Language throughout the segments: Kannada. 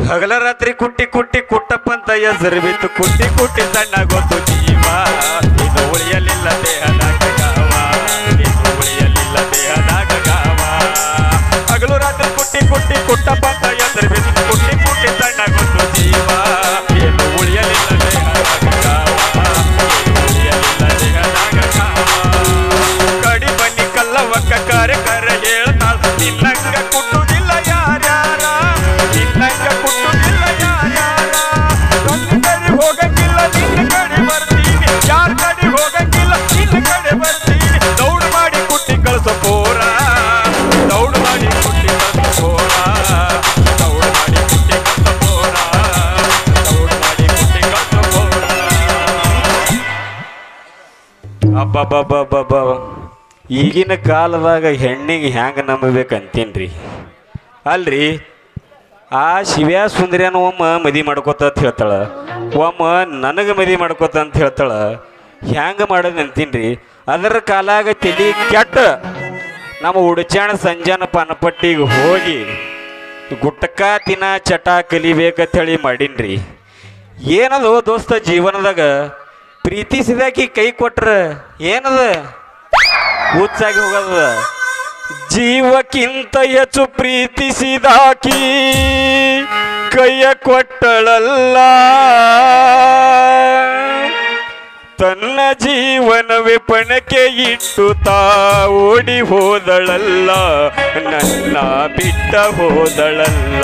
ಹಗಲ ರಾತ್ರಿ ಕುಟ್ಟಿ ಕುಟ್ಟಿ ಕುಟ್ಟಪ್ಪಂತ ಹೆಸರು ಬಿತ್ತು ಕುಟ್ಟಿ ಕುಟ್ಟಿ ಸಣ್ಣ ಗೊತ್ತು ಜೀವ ಇದು ಉಳಿಯಲಿಲ್ಲ ದೇಹದಾಗ ಗಾವ ಇದು ಉಳಿಯಲಿಲ್ಲ ದೇಹದಾಗ ಗಾವ ಹಗಲು ರಾತ್ರಿ ಕುಟ್ಟಿ ಕುಟ್ಟಿ ಕುಟ್ಟಪ್ಪಂತ ಹೆಸರು ಬಿತ್ತು ಕುಟ್ಟಿ ಕುಟ್ಟಿ ಸಣ್ಣ ಗೊತ್ತು ಜೀವ ಇದು ಉಳಿಯಲಿಲ್ಲ ದೇಹದಾಗ ಗಾವ ಉಳಿಯಲಿಲ್ಲ ದೇಹದಾಗ ಗಾವ ಕಡಿ ಬನ್ನಿ ಕಲ್ಲವಕ್ಕ ಕರೆ ಕರೆ ಹೇಳ್ತಾಳ ನಿನ್ನಂಗ ಕುಟ್ಟುದಿಲ್ಲ ಯಾರ್ಯಾರ ನಿನ್ನಂಗ ಕುಟ್ಟುದಿಲ್ಲ ಯಾರ್ಯಾರ ನನ್ನ ಕಡೆ ಹೋಗಂಗಿಲ್ಲ ನಿನ್ನ ಕಡೆ ಬರ್ತೀನಿ ಯಾರ ಕಡೆ ಹೋಗಂಗಿಲ್ಲ ನಿನ್ನ ಕಡೆ ಬರ್ತೀನಿ ದೌಡ್ ಮಾಡಿ ಕುಟ್ಟಿ ಕಳ್ಸೋ ಪೋರ ದೌಡ್ ಮಾಡಿ ಕುಟ್ಟಿ ಕಳ್ಸೋ ಪೋರ ದೌಡ್ ಮಾಡಿ ಕುಟ್ಟಿ ಕಳ್ಸೋ ಪೋರ ದೌಡ್ ಮಾಡಿ ಕುಟ್ಟಿ ಕಳ್ಸೋ ಪೋರ ಅಬ್ಬಬ್ಬಬ್ಬಬ್ಬ ಈಗಿನ ಕಾಲದಾಗ ಹೆಣ್ಣಿಗೆ ಹ್ಯಾಂಗ ನಂಬಬೇಕಂತೀನ್ರಿ ಅಲ್ರಿ ಆ ಶಿವ್ಯಾ ಸುಂದರಿಯನ ಒಮ್ಮ ಮದಿ ಮಾಡ್ಕೋತ ಅಂತ ಹೇಳ್ತಾಳ ಒಮ್ಮ ನನಗೆ ಮದಿ ಮಾಡ್ಕೋತ ಅಂತ ಹೇಳ್ತಾಳ ಹ್ಯಾಂಗ ಮಾಡೋದು ಅಂತೀನ್ರಿ ಅದರ ಕಾಲಾಗ ತಲಿ ಕೆಟ್ಟ ನಮ್ಮ ಉಡಚಾಣ ಸಂಜಾನ ಪನಪಟ್ಟಿಗೆ ಹೋಗಿ ಗುಟ್ಟಕ ತಿನ್ನ ಚಟ ಕಲಿಬೇಕಂತ ಹೇಳಿ ಮಾಡೀನ್ರಿ ಏನದು ದೋಸ್ತ ಜೀವನದಾಗ ಪ್ರೀತಿಸಿದಾಕಿ ಕೈ ಕೊಟ್ರ ಏನದ ಹುಚ್ಚಾಗಿ ಹೋಗದ ಜೀವಕ್ಕಿಂತ ಹೆಚ್ಚು ಪ್ರೀತಿಸಿದಾಕಿ ಕೈಯ ಕೊಟ್ಟಳಲ್ಲ ತನ್ನ ಜೀವನವೇ ಪಣಕ್ಕೆ ಇಟ್ಟು ತಾ ಓಡಿ ಹೋದಳಲ್ಲ ನನ್ನ ಬಿಟ್ಟ ಹೋದಳಲ್ಲ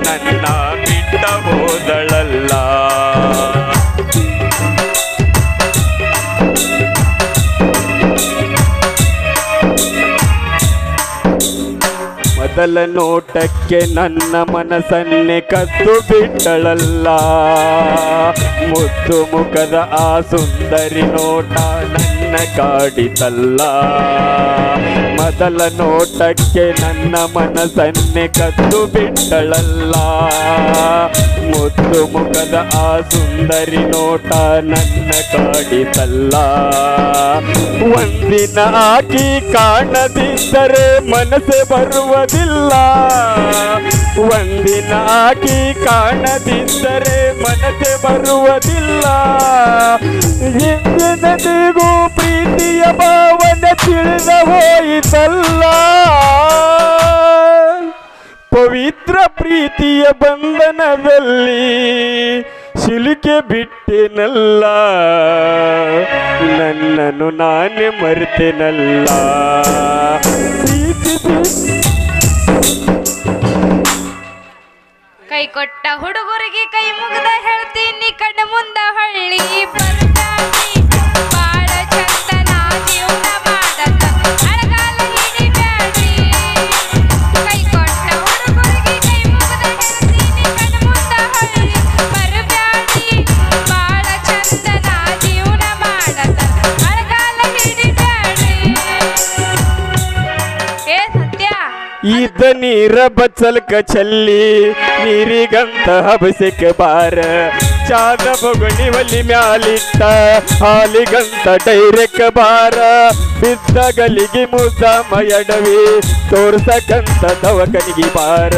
ನನ್ನ ಬಿಟ್ಟ ಹೋದಳಲ್ಲ ಮೊದಲ ನೋಟಕ್ಕೆ ನನ್ನ ಮನಸ್ಸನ್ನೇ ಕದ್ದು ಬಿಟ್ಟಳಲ್ಲ ಮುದ್ದು ಮುಖದ ಆ ಸುಂದರಿ ನೋಟ ನನ್ನ ಕಾಡಿತಲ್ಲ ಮೊದಲ ನೋಟಕ್ಕೆ ನನ್ನ ಮನಸ್ಸನ್ನೇ ಕದ್ದು ಬಿಟ್ಟಳಲ್ಲ ಮುದ್ದು ಮುಖದ ಆ ಸುಂದರಿ ನೋಟ ನನ್ನ ಕಾಡಿತಲ್ಲ ಒಂದಿನ ಆಕಿ ಕಾಣದಿದ್ದರೆ ಮನಸ್ಸೆ ಬರುವುದಿಲ್ಲ ಒಂದಿನ ಆಕಿ ಕಾಣದಿದ್ದರೆ ಮನಸ್ಸೆ ಬರುವುದಿಲ್ಲ ಎಂದಿಗೂ ಪ್ರೀತಿಯ ಭಾವನೆ ತಿಳಿದ ಹೋಯಿತಲ್ಲ ಪವಿತ್ರ ಪ್ರೀತಿಯ ಬಂಧನದಲ್ಲಿ ಸಿಲುಕೆ ಬಿಟ್ಟೆನಲ್ಲ ನನ್ನನ್ನು ನಾನೇ ಮರೆತೆನಲ್ಲ ಕೈ ಕೊಟ್ಟ ಹುಡುಗರಿಗೆ ಕೈ ಮುಗ್ದ ಹೇಳ್ತೀನಿ ಕಣ್ಣ ಮುಂದ ಹಳ್ಳಿ ಬರ್ತಾನಿ ಬಾಳ ಚಂದನ ಜೀವನ ಮಾಡತ್ತ ಅಳಗಾಲ ಹಿಡಿಬ್ಯಾಡ್ರಿ ಕೈ ಕೊಟ್ಟ ಹುಡುಗರಿಗೆ ಕೈ ಮುಗ್ದ ಹೇಳ್ತೀನಿ ಕಣ್ಣ ಮುಂದ ಹಳ್ಳಿ ಬರ್ಬ್ಯಾಡ್ರಿ ಬಾಳ ಚಂದನ ಜೀವನ ಮಾಡತ್ತ ಅಳಗಾಲ ಹಿಡಿಬ್ಯಾಡ್ರಿ ಏ ಸತ್ಯ ಈದ ನೀರ ಬಚ್ಚಲ್ಕ ಚಲ್ಲಿ ನೀರಿಗಂತ ಹಬಸಕ್ಕೆ ಬಾರ ಚಾದ ಬೊಗಣಿ ಒಲಿ ಮ್ಯಾಲಿಟ್ಟ ಹಾಲಿಗಂತ ಡೈರೆಕ್ ಬಾರ ಬಿದ್ದ ಗಲಿಗೆ ಮುದ್ದ ಮಯಡವಿ ತೋರ್ಸಕಂತ ದವಕನಿಗೆ ಬಾರ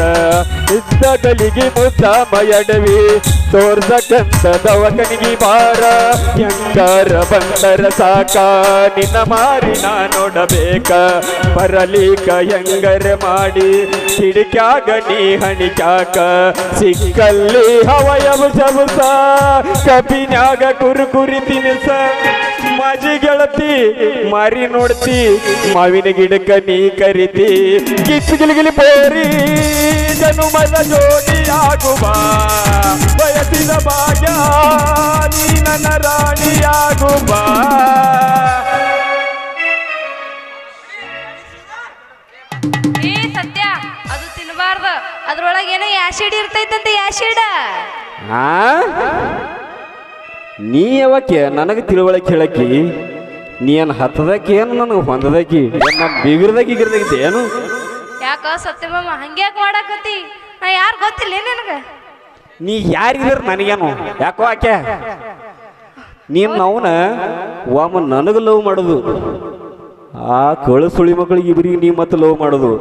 ಬಿದ್ದ ಗಲಿಗೆ ಮುದ್ದ ಮಯಡವಿ ತೋರ್ಸಕಂತ ದವಕನಿಗೆ ಬಾರ ಹೆಂಗಾರ ಬಂದರ ಸಾಕ ನಿನ್ನ ಮಾರಿ ನಾ ನೋಡಬೇಕ ಬರಲಿಕ ಹೆಂಗರ ಮಾಡಿ ಹಿಡಿಕ್ಯಾಗ ನೀ ಹಣಿಕ್ಯಾಕ ಸಿಕ್ಕಲ್ಲಿ ಹವಯವ ಜಬಸ ಕಪಿನ್ಯಾಗ ಕುರುಕುರಿ ತಿನಿಸ ಮಾಜಿ ಗೆಳತಿ ಮಾರಿ ನೋಡ್ತಿ ಮಾವಿನ ಗಿಡಕ್ಕ ನೀ ಕರಿತಿ ಗಿಚ್ಚು ಗಿಲಿಗಿಲಿ ಬೋರಿ ಜನುಮದ ಜೋಡಿ ಆಗುವ ಬಯಸಿದ ಭಾಗ್ಯ ನೀ ನನ್ನ ರಾಣಿಯಾಗುವ ಏ ಸತ್ಯ ಅದು ತಿನ್ನಬಾರ್ದು ಅದ್ರೊಳಗೆ ಏನೋ ಆಸಿಡ್ ಇರ್ತೈತಂತೆ ಆಸಿಡ್ ನೀ ಯಾವಕ್ಕೆ ನನಗೆ ತಿಳುವಳಿಕೆ ಹೇಳಕ್ಕಿ ನೀನು ಹತ್ತದಕ್ಕೆ ಏನು ನನಗೆ ಹೊಂದದಕ್ಕಿ ನಮ್ಮ ಬಿಗಿರ್ದಾಗ ಗಿರ್ದಾಗಿದ್ದೆ ಏನು ಯಾಕ ಸತ್ಯಭಾಮ ಹಂಗ್ಯಾಕ್ ಮಾಡಾಕತ್ತಿ ನಾ ಯಾರು ಗೊತ್ತಿಲ್ಲ ನಿನಗೆ ನೀ ಯಾರಿದ್ರ ನನಗೇನು ಯಾಕೋ ಆಕೆ ನೀನು ಅವನ ಒಮ್ಮ ನನಗೆ ಲವ್ ಮಾಡೋದು ಆ ಕಳಸುಳಿ ಮಕ್ಕಳಿಗೆ ಇಬ್ಬರಿಗೆ ನೀ ಮತ್ತೆ ಲವ್ ಮಾಡೋದು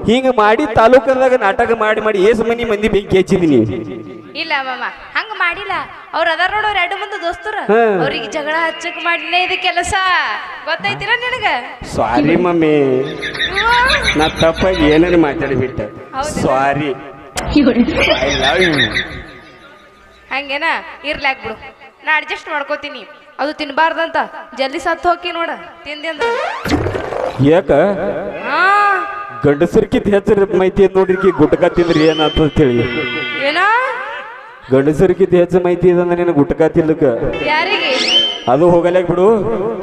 ಹಿಂಗ ಮಾಡಿ ತಾಲೂಕದಾಗ ನಾಟಕ ಮಾಡಿ ಮಾಡಿ ಏಸು ಮಂದಿ ಬೆಂಕಿ ಹಚ್ಚಿದೀನಿ. ಇಲ್ಲ ಮಾಮ ಹಂಗ ಮಾಡಿಲ್ಲ. ಅವ್ರ ಅದಾರ ನೋಡ ಅವ್ರ 2 ಮಂದಿ ದೋಸ್ತರು ಅವ್ರಿಗೆ ಜಗಳ ಹಚ್ಚಕ್ ಮಾಡಿನೇ ಇದು ಕೆಲಸ ಗೊತ್ತೈತಿರ ನಿನಗ. ಸಾರಿ ಮಮ್ಮಿ, ನಾ ತಪ್ಪಾಗಿ ಏನೇನು ಮಾತಾಡಿಬಿಟ್ಟೆ. ಸಾರಿ. I love you. ಹಂಗೇನಾ ಇರ್ಲಾಕ್ ಬಿಡು, ನಾ ಅಡ್ಜಸ್ಟ್ ಮಾಡ್ಕೋತೀನಿ. ಅದು ತಿನ್ಬಾರ್ದಂತ ಜಲ್ದಿ ಸತ್ತು ಹೋಗಿ ನೋಡ ತಿಂದ. ಯಾಕ ಗಂಡಸರ್ಕಿತ್ ಹೆಚ್ಚು ಮಾಹಿತಿ ನೋಡ್ರಿಕಿ ಗುಟ್ಕ ತಿಂದ್ರಿ ಏನಾಗ್ತದ ಹೇಳಿ. ಏನ ಗಂಡಸರ್ಕಿತ್ ಹೆಚ್ಚು ಮಾಹಿತಿ ಇದಂದ್ರೆ ನೀನು ಗುಟ್ಕ ತಿನ್ಲಕ್ಕ ಯಾರಿಗೆ ಅದು ಹೋಗಲೇಕ್ ಬಿಡು.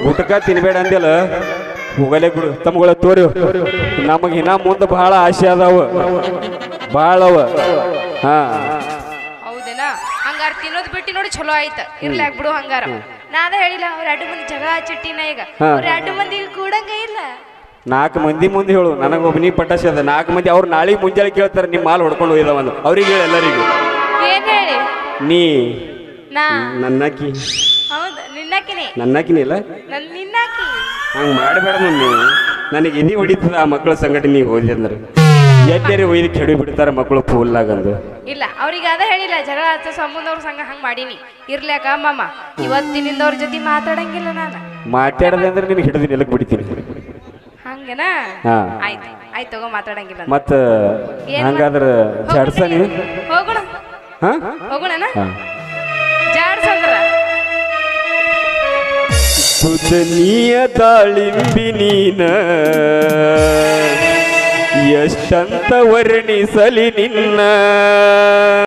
ಗುಟ್ಕ ತಿನ್ಬೇಡ ಅಂದ್ಯಲ್ಲ, ಹೋಗಲೇಕ್ ಬಿಡು. ತಮ್ಗಳ ತೋರಿ ನಮಗ್ ಇನ್ನ ಮುಂದೆ ಬಹಳ ಆಸೆ ಅದಾವ, ಬಹಳ ಅವ. ಹಾ ಹೌದೇನಾ? ಹಂಗಾರ ತಿನ್ನೋದ್ ಬಿಟ್ಟು ನೋಡಿ ಚಲೋ ಆಯ್ತ. ಇರ್ಲಾಕ್ ಬಿಡು ಹಂಗಾರ. ನಾ ಅದ ಹೇಳಿಲ್ಲ ಅವ್ರ 2 ಮಂದಿ ಜಗಳ ಹಚ್ಚಿಟ್ಟಿನ ಈಗ. ಅವ್ರ 2 ಮಂದಿಗೆ ಕೂಡಂಗ ಇಲ್ಲ. 4 ಮಂದಿ ಮುಂದೆ ಹೇಳು, ನನಗೆ ಒಬ್ಬ ನೀ ಪಟಾಶಿ ಅದ. 4 ಮಂದಿ ಅವ್ರು ನಾಳೆ ಮುಂಜಾನೆ ಕೇಳ್ತಾರೆ ನಿಮ್ಮ ಮಾಲ್ ಹೊಡ್ಕೊಂಡು ಹೋಯ್ದವನು. ಅವ್ರಿಗೆ ಹೇಳಿ ಎಲ್ಲರಿಗೂ. ಏನ್ ಹೇಳಿ? ನೀ ನಾ ನನ್ನಕ್ಕಿ. ಹೌದು ನಿನ್ನಕ್ಕಿನಿ. ನನ್ನಕ್ಕಿನಿ ಇಲ್ಲ, ನಿನ್ನಕ್ಕಿ. ಹಂಗೆ ಮಾಡಬೇಡ ಮಮ್ಮಿ. ನನಗೆ ಎದಿ ಹೊಡಿತದ ಆ ಮಕ್ಕಳ ಸಂಘಟನೆ ಹೋದಿ ಅಂದ್ರೆ. ಎದ್ದೇರಿ ಒಯ್ದು ಕೆಡಿ ಬಿಡ್ತಾರೆ ಮಕ್ಕಳು ಫೂಲ್ನಾಗಂದು. ಇಲ್ಲ ಅವ್ರಿಗೆ ಅದ ಹೇಳಿಲ್ಲ ಜಗಳ ಹಚ್ಚ ಸಂಬಂಧ ಅವ್ರ ಸಂಘ ಹಂಗ ಮಾಡೀನಿ. ಇರ್ಲಾಕ ಮಾಮ ಇವತ್ತಿನಿಂದ ಅವ್ರ ಜೊತೆ ಮಾತಾಡಂಗಿಲ್ಲ ನಾನು. ಮಾತಾಡದೆ ಅಂದ್ರೆ ನಿನಗೆ ಹಿಡಿದು ನೆಲಕ್ಕೆ ಬಿಡ್ತೀನಿ. ಹಂಗನಾ? ಹಾ ಆಯ್ತು ಆಯ್ತು ತಗೋ ಮಾತಾಡಂಗಿಲ್ಲ. ಮತ್ತ ಹಂಗಾದ್ರೆ ಜಾಡ್ಸನಿ ಹೋಗೋಣ. ಹಾ ಹೋಗೋಣ ಜಾಡ್ಸಂದ್ರ ಸುಜನೀಯ ದಾಳಿಂಬಿ ನೀನ ಎಷ್ಟಂತ ವರ್ಣಿಸಲಿ ನಿನ್ನ.